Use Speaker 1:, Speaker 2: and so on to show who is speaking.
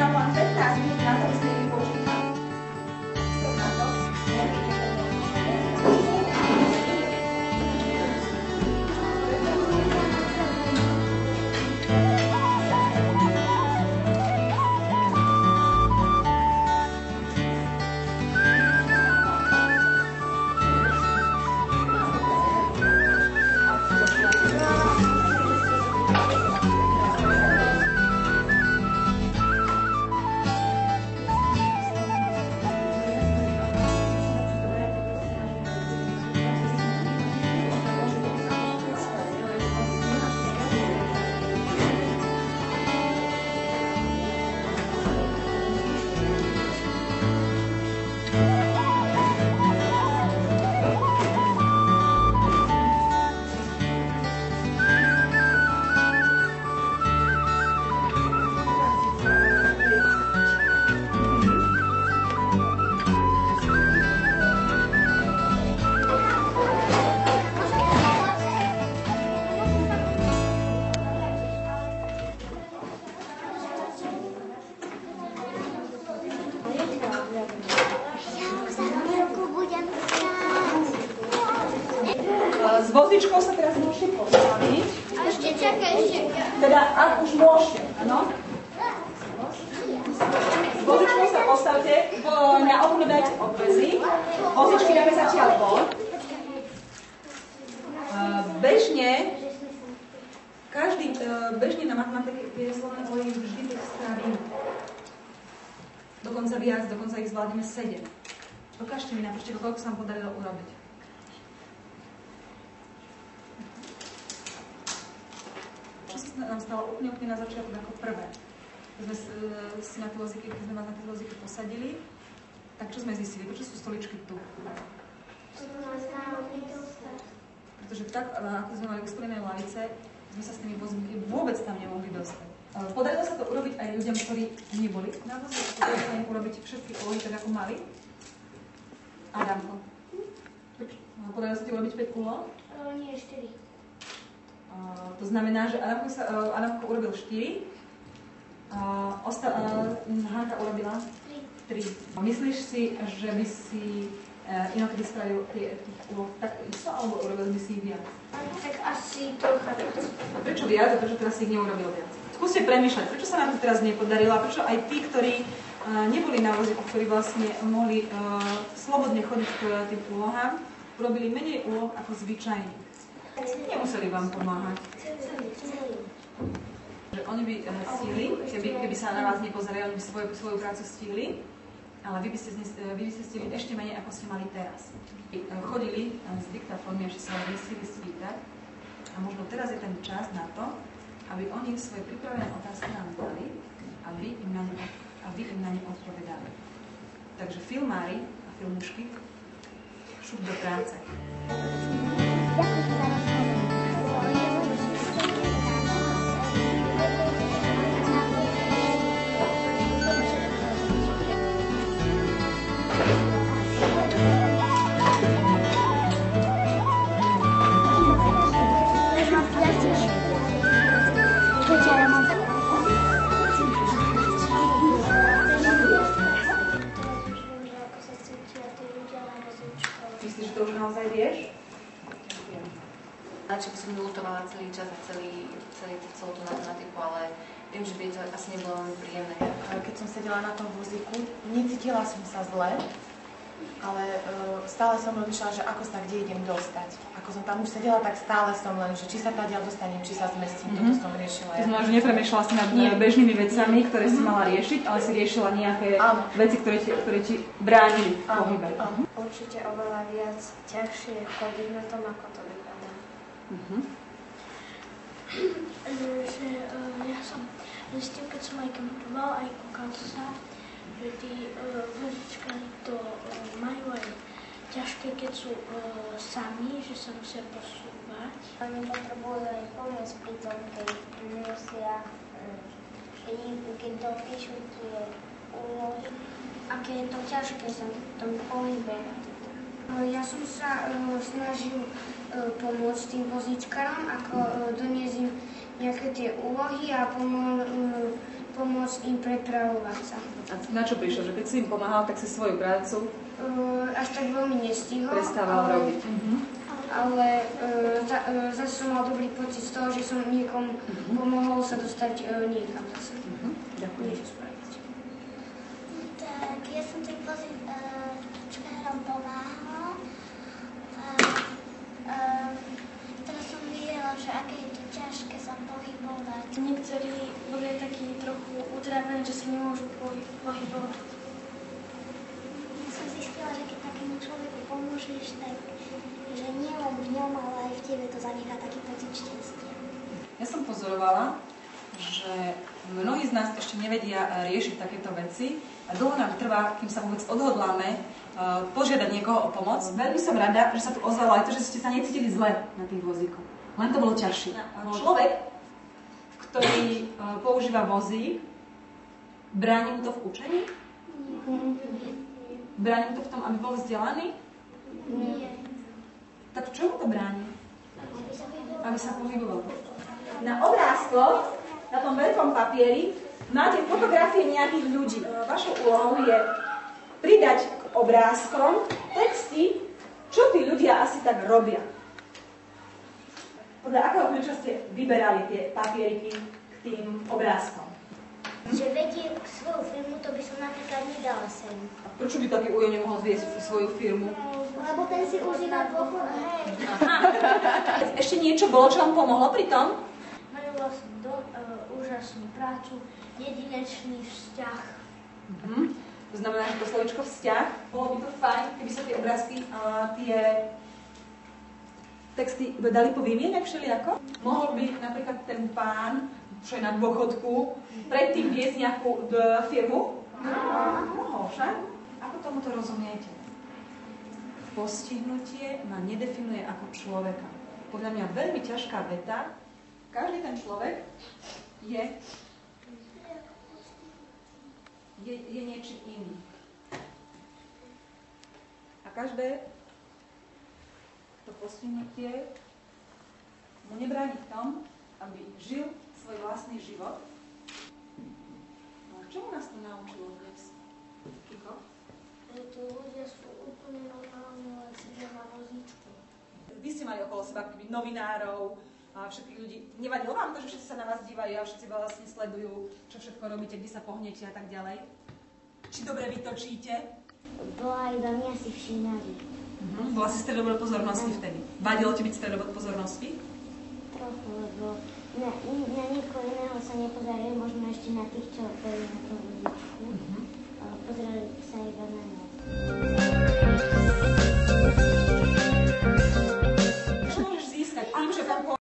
Speaker 1: nám len 15 minút na to, aby sme vypočítali. Na to, s vozičkou sa teraz môžete postaviť.
Speaker 2: A ešte čakaj,
Speaker 1: Teda, ak už môžete, áno? S vozičkou sa postavte, na okno dajte obvezy, vozičky dáme zatiaľ von. Bežne na matematike tie slovné poly vždy tých strávime. Dokonca viac, dokonca ich zvládneme 7. Dokážte mi napríklad, koľko sa vám podarilo urobiť. Čo sa nám stalo úplne na začiatku ako prvé? Keď sme vás na tie vozíky posadili, tak čo sme zistili? Prečo sú stoličky tu? Pretože tak, ako sme mali usporiané lavice, sme sa s tými vozíky vôbec tam nemohli dostať. Podarilo sa to urobiť aj ľuďom, ktorí neboli na vozíku. Podarilo sa im urobiť všetky úlohy tak, ako mali. Adamko. Podarilo sa ti urobiť 5 úloh?
Speaker 2: Nie, 4.
Speaker 1: To znamená, že Adamko urobil 4. Hanka urobila 3. Myslíš si, že by si inokedy spravil tých úloh tak isto, alebo urobil by si ich viac?
Speaker 2: Tak asi trocha viac.
Speaker 1: Prečo viac a prečo teraz si ich neurobil viac? Skúste premýšľať, prečo sa nám to teraz nepodarilo a prečo aj tí, ktorí neboli na vozíku, ktorí vlastne mohli slobodne chodiť k tým úlohám, urobili menej úloh ako zvyčajne. Nemuseli vám pomáhať. Že oni by stihli, keby sa na vás nepozerali, oni by svoju prácu stihli, ale vy by ste stihli ešte menej, ako ste mali teraz. Chodili s diktafónmi, ešte sa vysili svítať a možno teraz je ten čas na to, aby oni svoje pripravené otázky nám dali a vy im na ne odpovedali. Takže filmári a filmušky, šup do práce. Myslíš, že to už naozaj vieš?
Speaker 3: Radšej by som vylutovala celý čas a celú tú matematiku, ale viem, že by to asi nebolo veľmi príjemné.
Speaker 4: Keď som sedela na tom vozíku, necítila som sa zle, ale stále som rozmýšľala, že ako sa kde idem dostať. Ako som tam už sedela, tak stále som len, že či sa tadiaľ dostanem, či sa zmestím, toto som riešila.
Speaker 1: To znamená, že nepremýšľala si nad bežnými vecami, ktoré si mala riešiť, ale si riešila nejaké veci, ktoré ti bránili v pohybe.
Speaker 2: Určite oveľa viac ťažšie chodiť na tom, ako to vypadá. Ja som zistil, keď som aj kampoval, aj kúkal sa, že tí vozičkári to majú aj ťažké, keď sú sami, že sa musia posúvať.
Speaker 5: Oni potrebujú aj pomoc pri tom, keď musia, keď dopíšu tie úlohy. Aké je to ťažké sa v tom pohybe. Ja som sa snažil pomôcť tým vozíčkarom, ako doniesť im nejaké tie úlohy a pomôcť im prepravovať sa.
Speaker 1: A na čo prišiel? Že keď si im pomáhal, tak si svoju prácu
Speaker 5: Až tak veľmi nestihol,
Speaker 1: prestával robiť.
Speaker 5: ale zase som mal dobrý pocit z toho, že som niekomu pomohol sa dostať niekam zase.
Speaker 1: Ďakujem.
Speaker 5: Niečo spraviť.
Speaker 2: Tak ja som tým vozíčkárom pomáhala a teraz som videla, že aké je to ťažké sa pohybovať.
Speaker 6: Niektorí boli takí trochu utrapení, že sa nemôžu pohybovať.
Speaker 2: Ja som zistila, že keď takému človeku pomôžeš, tak že nie len v ňom, ale aj v tebe to zanechá taký pocit šťastia.
Speaker 1: Ja som pozorovala, že mnohí z nás ešte nevedia riešiť takéto veci a dlho nám trvá, kým sa vôbec odhodláme požiadať niekoho o pomoc. Veľmi som rada, že sa tu ozvalo aj to, že ste sa necítili zle na tých vozíkoch. Len to bolo ťažšie. Človek, ktorý používa vozík, bráni mu to v učení? Bráni mu to v tom, aby bol vzdelaný?
Speaker 2: Nie.
Speaker 1: Tak v čomu to bráni? Aby sa pohyboval.
Speaker 7: Na obrázkoch, na tom veľkom papieri, máte fotografie nejakých ľudí. Vašou úlohou je pridať k obrázkom texty, čo tí ľudia asi tak robia. Podľa akého kľúča ste vyberali tie papieriky k tým obrázkom?
Speaker 2: Že vedie svoju firmu, to by som napríklad nedala sem.
Speaker 1: Prečo by taký ujo nemohol viesť svoju firmu?
Speaker 2: Lebo ten si užíva dôchod.
Speaker 1: Ešte niečo bolo, čo vám pomohlo pri tom?
Speaker 6: Mali vlastne úžasnú prácu, jedinečný vzťah.
Speaker 1: To znamená, že to slovičko vzťah. Bolo by to fajn, keby sa tie obrázky a tie texty dali povymieňať všelijako? Mohol by napríklad ten pán, čo je na dôchodku, predtým viesť nejakú firmu? Mohol však. Ako tomuto rozumiete? Postihnutie ma nedefinuje ako človeka. Podľa mňa veľmi ťažká veta. Každý ten človek je niečím iným. A každé to postihnutie mu nebráni v tom, aby žil svoj vlastný život. A čomu nás to naučilo dnes? Kiko?
Speaker 6: Že tí ľudia sú úplne normálni, len sedia na vozíčku.
Speaker 1: Vy ste mali okolo seba novinárov a všetkých ľudí. Nevadilo vám to, že všetci sa na vás dívajú a všetci vlastne sledujú, čo všetko robíte, kde sa pohnete a tak ďalej? Či dobre vytočíte?
Speaker 2: Bola iba mňa si všímali.
Speaker 1: Bola si stredobod pozornosti vtedy. Vadilo ti byť stredobod pozornosti?
Speaker 2: Trochu, lebo na niekoho iného sa nepozerali, možno ešte na tých, čo boli na tom vozíčku. Pozerali sa iba na nás.